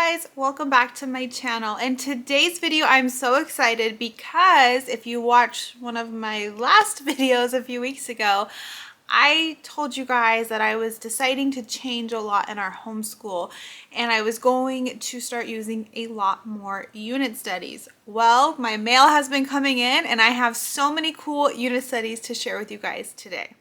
guys, welcome back to my channel. In today's video I'm so excited because if you watched one of my last videos a few weeks ago, I told you guys that I was deciding to change a lot in our homeschool and I was going to start using a lot more unit studies. Well, my mail has been coming in and I have so many cool unit studies to share with you guys today.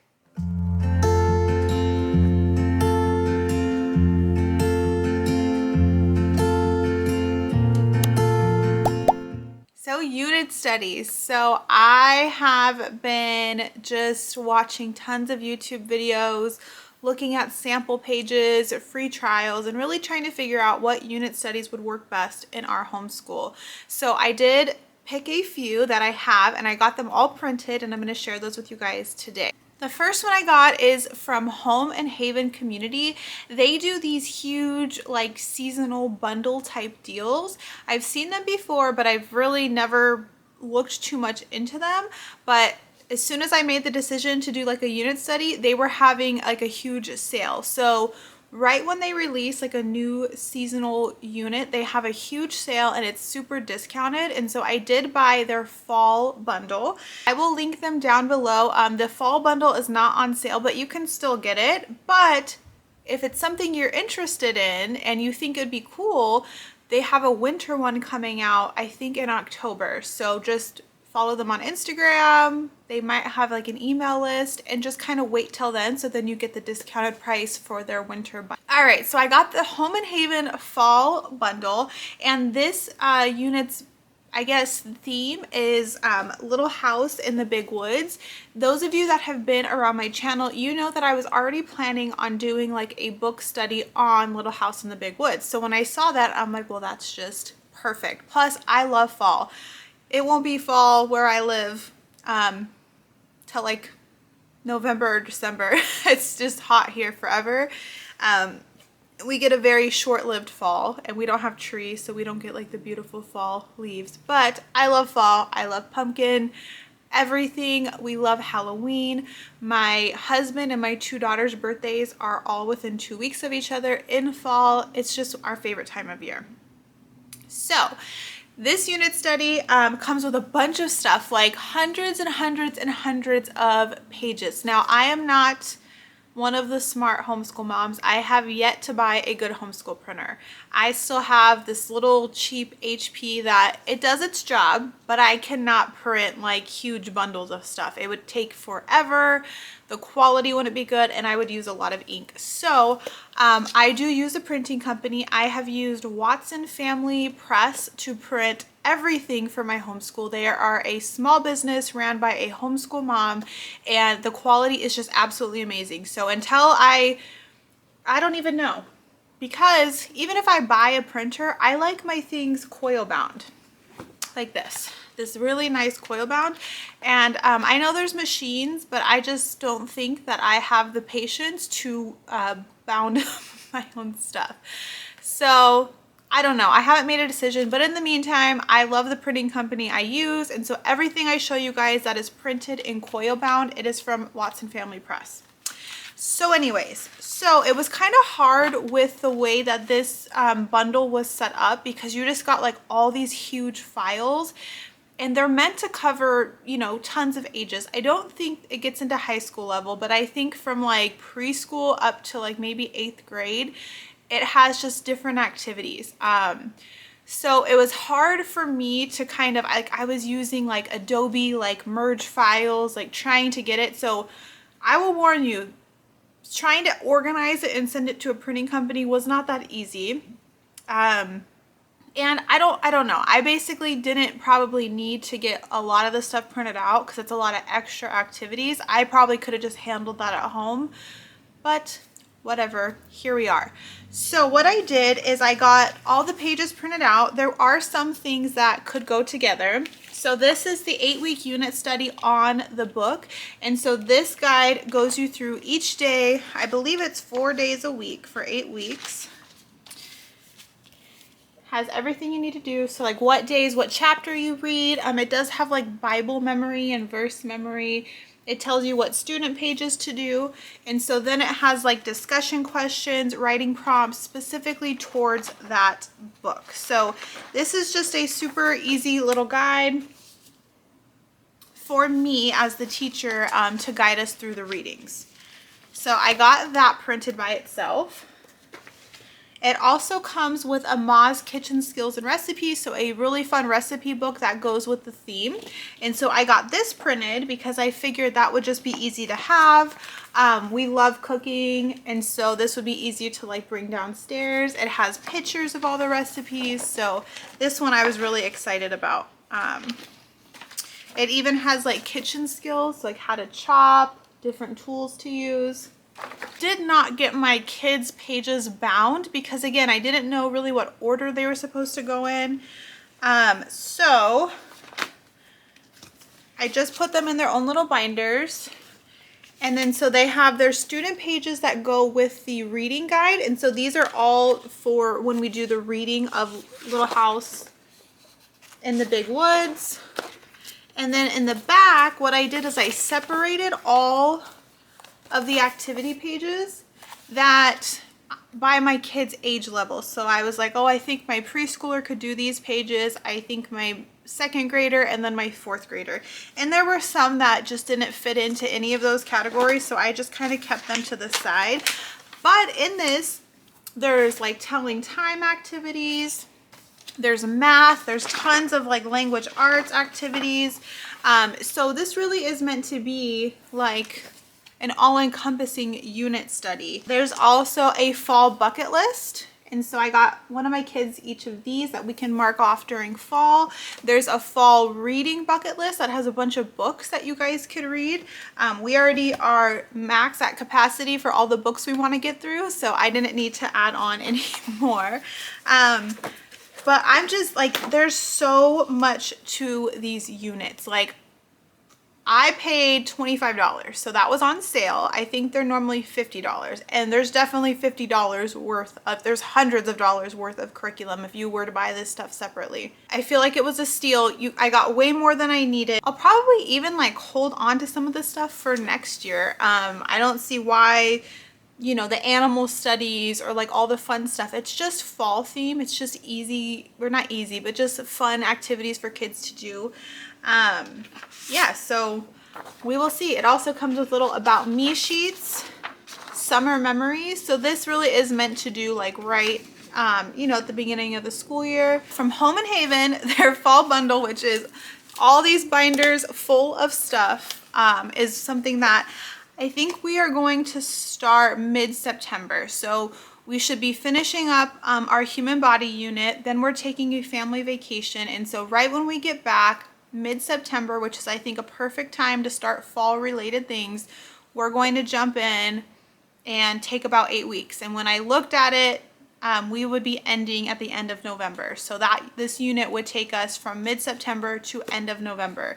So unit studies. So I have been just watching tons of YouTube videos, looking at sample pages, free trials, and really trying to figure out what unit studies would work best in our homeschool. So I did pick a few that I have and I got them all printed and I'm going to share those with you guys today. The first one I got is from Home and Haven Community. They do these huge like seasonal bundle type deals. I've seen them before, but I've really never looked too much into them. But as soon as I made the decision to do like a unit study, they were having like a huge sale. So right when they release like a new seasonal unit, they have a huge sale and it's super discounted. And so I did buy their fall bundle. I will link them down below. The fall bundle is not on sale, but you can still get it. But if it's something you're interested in and you think it'd be cool, they have a winter one coming out, I think in October. So just follow them on Instagram. They might have like an email list and just kind of wait till then, so then you get the discounted price for their winter bundle. All right, so I got the Home and Haven fall bundle, and this unit's, I guess, theme is Little House in the Big Woods. Those of you that have been around my channel, you know that I was already planning on doing like a book study on Little House in the Big Woods. So when I saw that, I'm like, well, that's just perfect. Plus, I love fall. It won't be fall where I live till like November or December. It's just hot here forever. We get a very short-lived fall and we don't have trees, so we don't get like the beautiful fall leaves. But I love fall. I love pumpkin, everything. We love Halloween. My husband and my two daughters' birthdays are all within 2 weeks of each other in fall. It's just our favorite time of year. So this unit study comes with a bunch of stuff, like hundreds and hundreds and hundreds of pages. Now, I am not one of the smart homeschool moms. I have yet to buy a good homeschool printer. I still have this little cheap HP that it does its job, but I cannot print like huge bundles of stuff. It would take forever. The quality wouldn't be good and I would use a lot of ink. So I do use a printing company. I have used Watson Family Press to print everything for my homeschool. They are a small business ran by a homeschool mom and the quality is just absolutely amazing. So until I don't even know, because even if I buy a printer, I like my things coil bound like this really nice coil bound. And I know there's machines, but I just don't think that I have the patience to bound my own stuff. So I don't know. I haven't made a decision, but in the meantime, I love the printing company I use. And so everything I show you guys that is printed in coil bound, it is from Watson Family Press. So anyways, so it was kind of hard with the way that this bundle was set up because you just got like all these huge files and they're meant to cover, you know, tons of ages. I don't think it gets into high school level, but I think from like preschool up to like maybe 8th grade, it has just different activities. So it was hard for me to kind of, I was using like Adobe, like merge files, like trying to get it. So I will warn you, trying to organize it and send it to a printing company was not that easy. And I don't know. I basically didn't probably need to get a lot of the stuff printed out because it's a lot of extra activities. I probably could have just handled that at home, but whatever, here we are. So what I did is I got all the pages printed out. There are some things that could go together. So this is the 8-week unit study on the book. And so this guide goes you through each day. I believe it's 4 days a week for 8 weeks. Has everything you need to do. So like what days, what chapter you read. It does have like Bible memory and verse memory. It tells you what student pages to do. And so then it has like discussion questions, writing prompts specifically towards that book. So this is just a super easy little guide for me as the teacher to guide us through the readings. So I got that printed by itself. It also comes with a Ma's Kitchen Skills and Recipes, so a really fun recipe book that goes with the theme. And so I got this printed because I figured that would just be easy to have. We love cooking, and so this would be easy to like bring downstairs. It has pictures of all the recipes, so this one I was really excited about. It even has like kitchen skills, like how to chop, different tools to use. Did not get my kids' pages bound because again, I didn't know really what order they were supposed to go in. So I just put them in their own little binders. And then so they have their student pages that go with the reading guide. And so these are all for when we do the reading of Little House in the Big Woods. And then in the back, what I did is I separated all of the activity pages that by my kids' age level. So I was like, oh, I think my preschooler could do these pages. I think my second grader, and then my fourth grader. And there were some that just didn't fit into any of those categories, so I just kind of kept them to the side. But in this, there's like telling time activities, there's math, there's tons of like language arts activities. So this really is meant to be like an all-encompassing unit study. There's also a fall bucket list. And so I got one of my kids each of these that we can mark off during fall. There's a fall reading bucket list that has a bunch of books that you guys could read. We already are max at capacity for all the books we want to get through, so I didn't need to add on any more. But I'm just like, there's so much to these units. Like, I paid $25, so that was on sale. I think they're normally $50, and there's definitely $50 worth of, there's hundreds of dollars worth of curriculum if you were to buy this stuff separately. I feel like it was a steal. I got way more than I needed. I'll probably even like hold on to some of this stuff for next year. I don't see why, you know, the animal studies or like all the fun stuff. It's just fall theme. It's just easy, or not easy, but just fun activities for kids to do. Yeah, so we will see. It also comes with little about me sheets, summer memories. So this really is meant to do like right, you know, at the beginning of the school year. From Home and Haven, their fall bundle, which is all these binders full of stuff, is something that I think we are going to start mid-September. So we should be finishing up our human body unit. Then we're taking a family vacation. And so right when we get back, mid-September, which is I think a perfect time to start fall related things, we're going to jump in and take about 8 weeks. And when I looked at it, we would be ending at the end of November. So that this unit would take us from mid-September to end of November,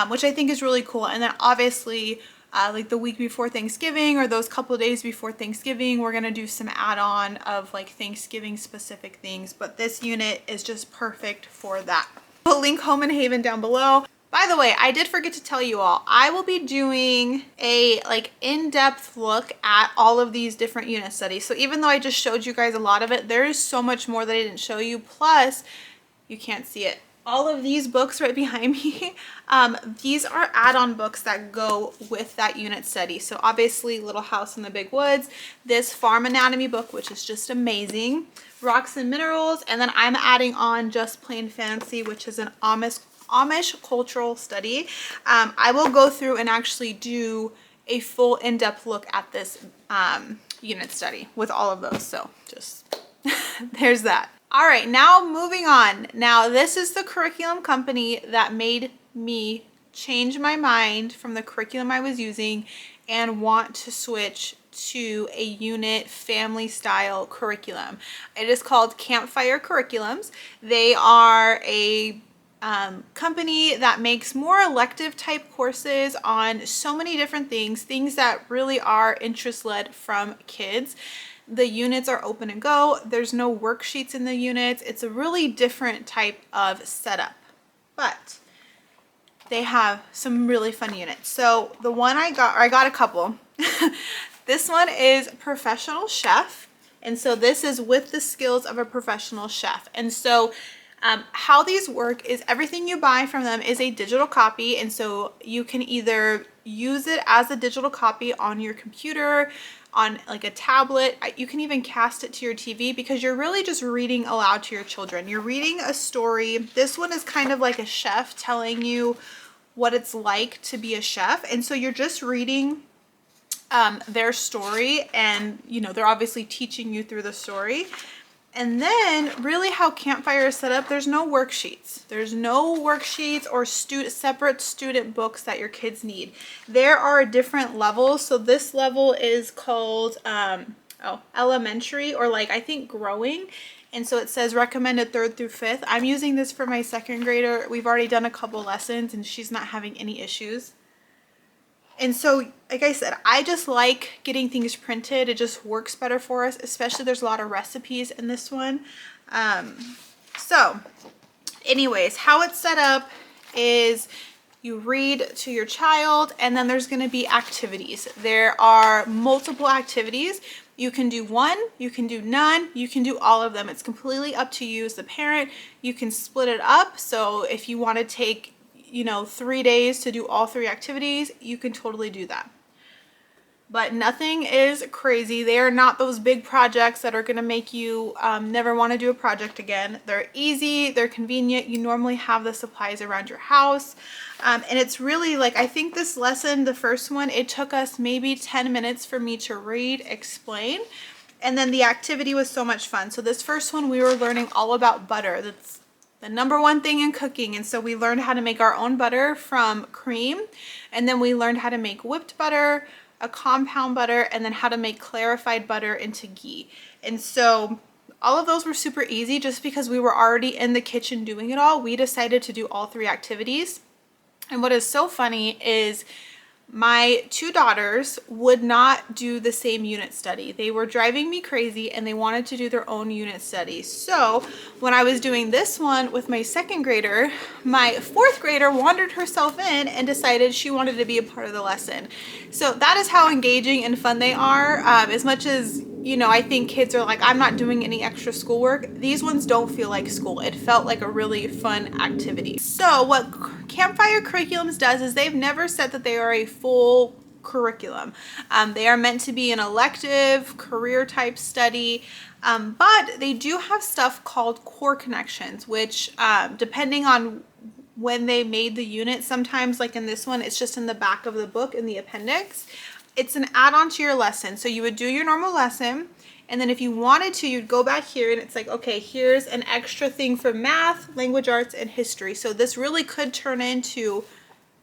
which I think is really cool. And then obviously like the week before Thanksgiving or those couple of days before Thanksgiving, we're going to do some add-on of like Thanksgiving specific things. But this unit is just perfect for that. I'll link Home and Haven down below. By the way, I did forget to tell you all, I will be doing a like in-depth look at all of these different unit studies. So even though I just showed you guys a lot of it, there is so much more that I didn't show you. Plus, you can't see it. All of these books right behind me, these are add-on books that go with that unit study. So obviously Little House in the Big Woods, this Farm Anatomy book, which is just amazing, Rocks and Minerals, and then I'm adding on Just Plain Fancy, which is an Amish cultural study. I will go through and actually do a full in-depth look at this unit study with all of those. So just there's that. All right, now moving on. Now this is the curriculum company that made me change my mind from the curriculum I was using and want to switch to a unit family style curriculum. It is called Campfire Curriculums. They are a company that makes more elective type courses on so many different things that really are interest led from kids. The units are open and go. There's no worksheets in the units. It's a really different type of setup, but they have some really fun units. So the one I got a couple. This one is Professional Chef. And so this is with the skills of a professional chef. And so how these work is everything you buy from them is a digital copy. And so you can either use it as a digital copy on your computer, on like a tablet. You can even cast it to your TV because you're really just reading aloud to your children. You're reading a story. This one is kind of like a chef telling you what it's like to be a chef. And so you're just reading their story, and you know, they're obviously teaching you through the story. And then really how Campfire is set up, there's no worksheets. There's no worksheets or separate student books that your kids need. There are different levels. So this level is called elementary, or like I think growing. And so it says recommended 3rd through 5th. I'm using this for my 2nd grader. We've already done a couple lessons and she's not having any issues. And so, like I said, I just like getting things printed. It just works better for us, especially there's a lot of recipes in this one. So anyways, how it's set up is you read to your child, and then there's going to be activities. There are multiple activities. You can do one, you can do none, you can do all of them. It's completely up to you as the parent. You can split it up. So if you want to take 3 days to do all 3 activities, you can totally do that. But nothing is crazy. They are not those big projects that are going to make you never want to do a project again. They're easy, they're convenient. You normally have the supplies around your house. And it's really like, I think this lesson, the first one, it took us maybe 10 minutes for me to read, explain. And then the activity was so much fun. So this first one, we were learning all about butter. That's the number one thing in cooking. And so we learned how to make our own butter from cream. And then we learned how to make whipped butter, a compound butter, and then how to make clarified butter into ghee. And so all of those were super easy just because we were already in the kitchen doing it all. We decided to do all 3 activities. And what is so funny is my 2 daughters would not do the same unit study. They were driving me crazy and they wanted to do their own unit study. So when I was doing this one with my 2nd grader, my 4th grader wandered herself in and decided she wanted to be a part of the lesson. So that is how engaging and fun they are. As much as, I think kids are like, I'm not doing any extra schoolwork. These ones don't feel like school. It felt like a really fun activity. So what Campfire Curriculums does is they've never said that they are a full curriculum. They are meant to be an elective career type study, but they do have stuff called core connections, which depending on when they made the unit, sometimes like in this one, it's just in the back of the book in the appendix. It's an add-on to your lesson. So you would do your normal lesson, and then if you wanted to, you'd go back here and it's like, okay, here's an extra thing for math, language arts, and history. So this really could turn into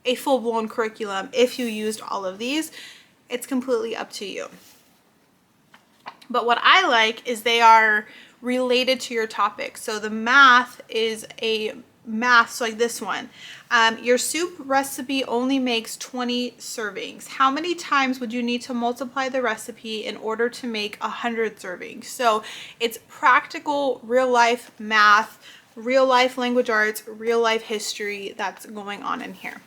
a full-blown curriculum if you used all of these. It's completely up to you. But what I like is they are related to your topic. So the math is a math, so like this one. Your soup recipe only makes 20 servings. How many times would you need to multiply the recipe in order to make 100 servings? So it's practical, real life math, real life language arts, real life history that's going on in here.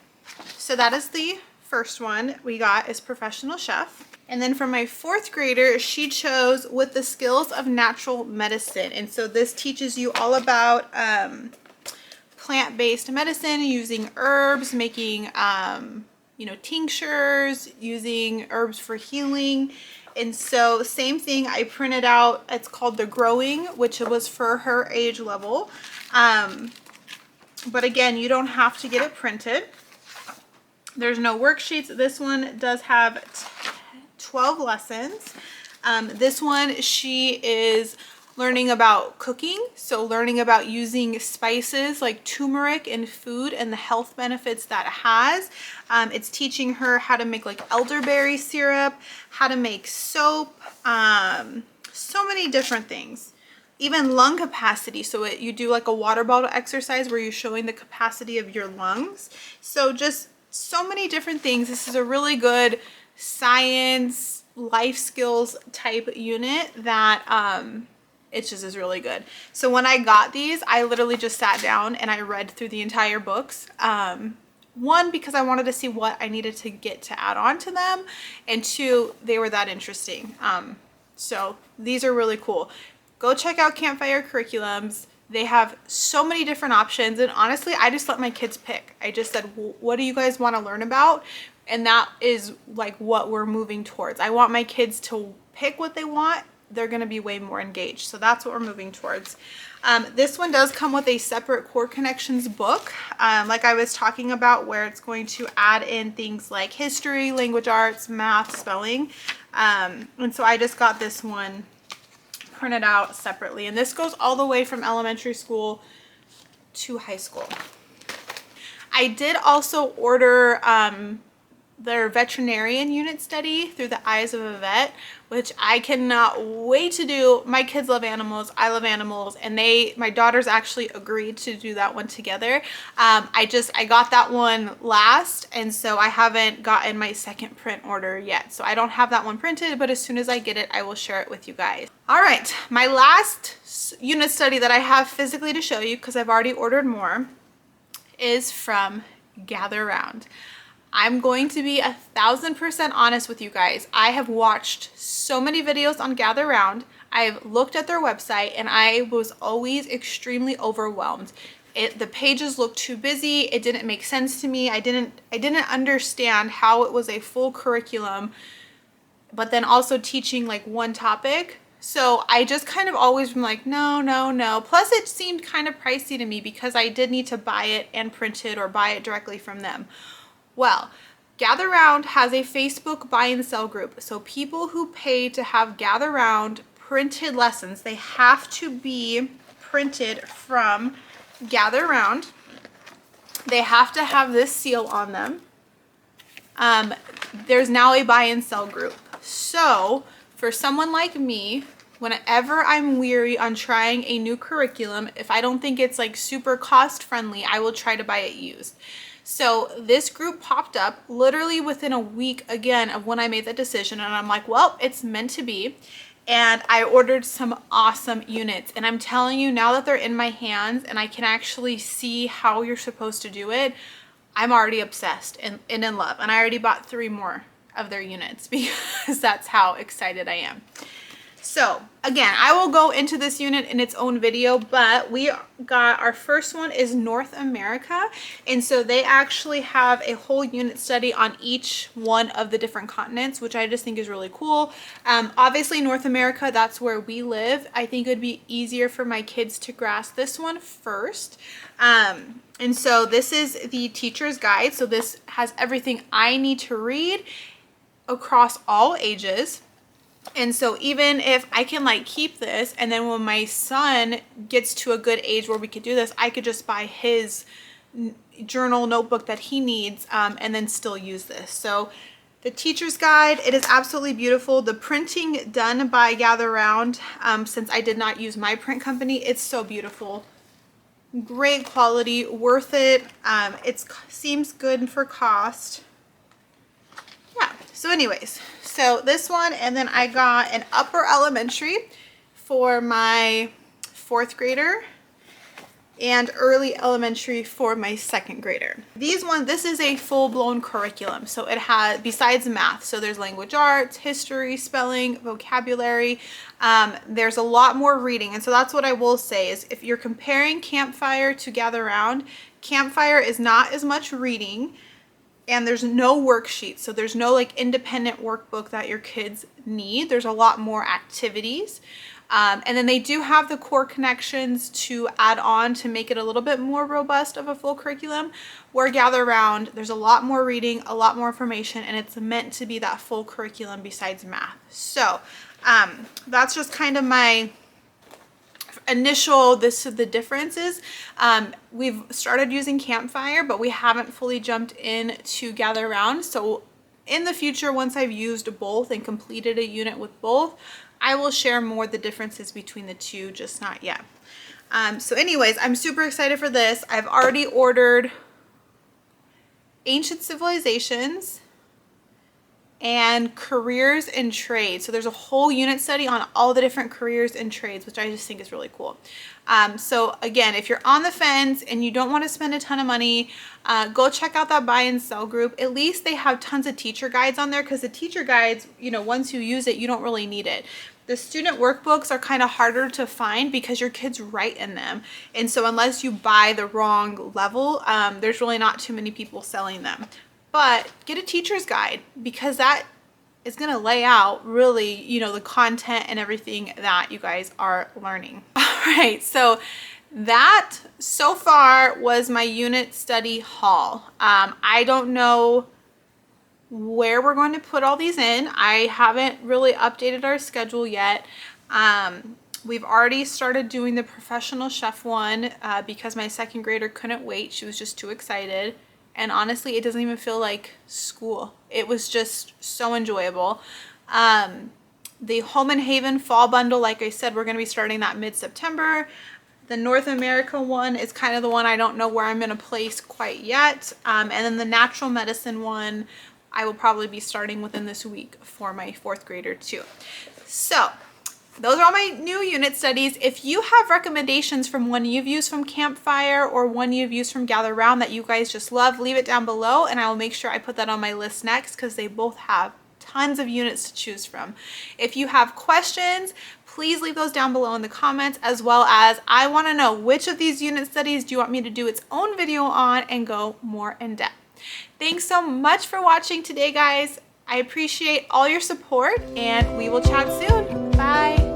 So that is the first one we got, is Professional Chef. And then for my 4th grader, she chose With the Skills of Natural Medicine. And so this teaches you all about plant-based medicine, using herbs, making tinctures, using herbs for healing. And so same thing, I printed out, it's called The Growing, which was for her age level. But again, you don't have to get it printed. There's no worksheets. This one does have 12 lessons. This one, she is learning about cooking, so learning about using spices like turmeric in food and the health benefits that it has. It's teaching her how to make like elderberry syrup, how to make soap, so many different things. Even lung capacity, so you do like a water bottle exercise where you're showing the capacity of your lungs. So just so many different things. This is a really good science, life skills type unit that it just is really good. So when I got these, I literally just sat down and I read through the entire books. one, because I wanted to see what I needed to get to add on to them, and two, they were that interesting. So these are really cool. Go check out Campfire Curriculums. They have so many different options, and honestly, I just let my kids pick. I just said, what do you guys want to learn about? And that is like what we're moving towards. I want my kids to pick what they want. They're going to be way more engaged. So that's what we're moving towards. This one does come with a separate Core Connections book, like I was talking about, where it's going to add in things like history, language arts, math, spelling. And so I just got this one printed out separately. And this goes all the way from elementary school to high school. I did also order their veterinarian unit study, Through the Eyes of a Vet, which I cannot wait to do. My kids love animals, I love animals, and my daughters actually agreed to do that one together. I got that one last, and so I haven't gotten my second print order yet. So I don't have that one printed, but as soon as I get it, I will share it with you guys. All right, my last unit study that I have physically to show you, because I've already ordered more, is from Gather Round. I'm going to be 1000% honest with you guys. I have watched so many videos on Gather Round. I've looked at their website, and I was always extremely overwhelmed. The pages looked too busy. It didn't make sense to me. I didn't understand how it was a full curriculum, but then also teaching like one topic. So I just kind of always been like, no, no, no. Plus it seemed kind of pricey to me because I did need to buy it and print it or buy it directly from them. Well, Gather Round has a Facebook buy and sell group. So people who pay to have Gather Round printed lessons, they have to be printed from Gather Round. They have to have this seal on them. There's now a buy and sell group. So for someone like me, whenever I'm weary on trying a new curriculum, if I don't think it's like super cost friendly, I will try to buy it used. So this group popped up literally within a week again of when I made the decision, and I'm like, well, it's meant to be. And I ordered some awesome units, and I'm telling you, now that they're in my hands and I can actually see how you're supposed to do it, I'm already obsessed and in love. And I already bought 3 more of their units because that's how excited I am. So again, I will go into this unit in its own video, but we got, our first one is North America. And so they actually have a whole unit study on each one of the different continents, which I just think is really cool. Obviously North America, that's where we live. I think it would be easier for my kids to grasp this one first. And so this is the teacher's guide. So this has everything I need to read across all ages. And so even if I can like keep this, and then when my son gets to a good age where we could do this, I could just buy his journal notebook that he needs, and then still use this. So the teacher's guide, it is absolutely beautiful. The printing done by Gather Round, since I did not use my print company, it's so beautiful. Great quality, worth it. It seems good for cost. Yeah, so anyways, so this one, and then I got an upper elementary for my 4th grader and early elementary for my 2nd grader. This is a full-blown curriculum. So it has, besides math, so there's language arts, history, spelling, vocabulary. There's a lot more reading. And so that's what I will say is, if you're comparing Campfire to Gather Round, Campfire is not as much reading, and there's no worksheet. So there's no like independent workbook that your kids need. There's a lot more activities. And then they do have the core connections to add on to make it a little bit more robust of a full curriculum. Where Gather Round, there's a lot more reading, a lot more information, and it's meant to be that full curriculum besides math. So that's just kind of my initial, the differences. We've started using Campfire, but we haven't fully jumped in to Gather Round. So in the future, once I've used both and completed a unit with both, I will share more the differences between the two, just not yet. So anyways, I'm super excited for this. I've already ordered Ancient Civilizations and careers and trades. So there's a whole unit study on all the different careers and trades, which I just think is really cool. So again, if you're on the fence and you don't want to spend a ton of money, go check out that buy and sell group. At least they have tons of teacher guides on there, because the teacher guides, you know, once you use it, you don't really need it. The student workbooks are kind of harder to find because your kids write in them. And so unless you buy the wrong level, there's really not too many people selling them. But get a teacher's guide, because that is going to lay out really, you know, the content and everything that you guys are learning. All right, so that so far was my unit study haul. I don't know where we're going to put all these in. I haven't really updated our schedule yet. We've already started doing the professional chef one because my second grader couldn't wait. She was just too excited. And honestly, it doesn't even feel like school. It was just so enjoyable. The Home and Haven fall bundle, like I said, we're going to be starting that mid-September. The North America one is kind of the one I don't know where I'm going to place quite yet. And then the natural medicine one, I will probably be starting within this week for my fourth grader too. So those are all my new unit studies. If you have recommendations from one you've used from Campfire or one you've used from Gather Round that you guys just love, leave it down below and I will make sure I put that on my list next, because they both have tons of units to choose from. If you have questions, please leave those down below in the comments, as well as I want to know which of these unit studies do you want me to do its own video on and go more in depth. Thanks so much for watching today, guys. I appreciate all your support and we will chat soon. Bye.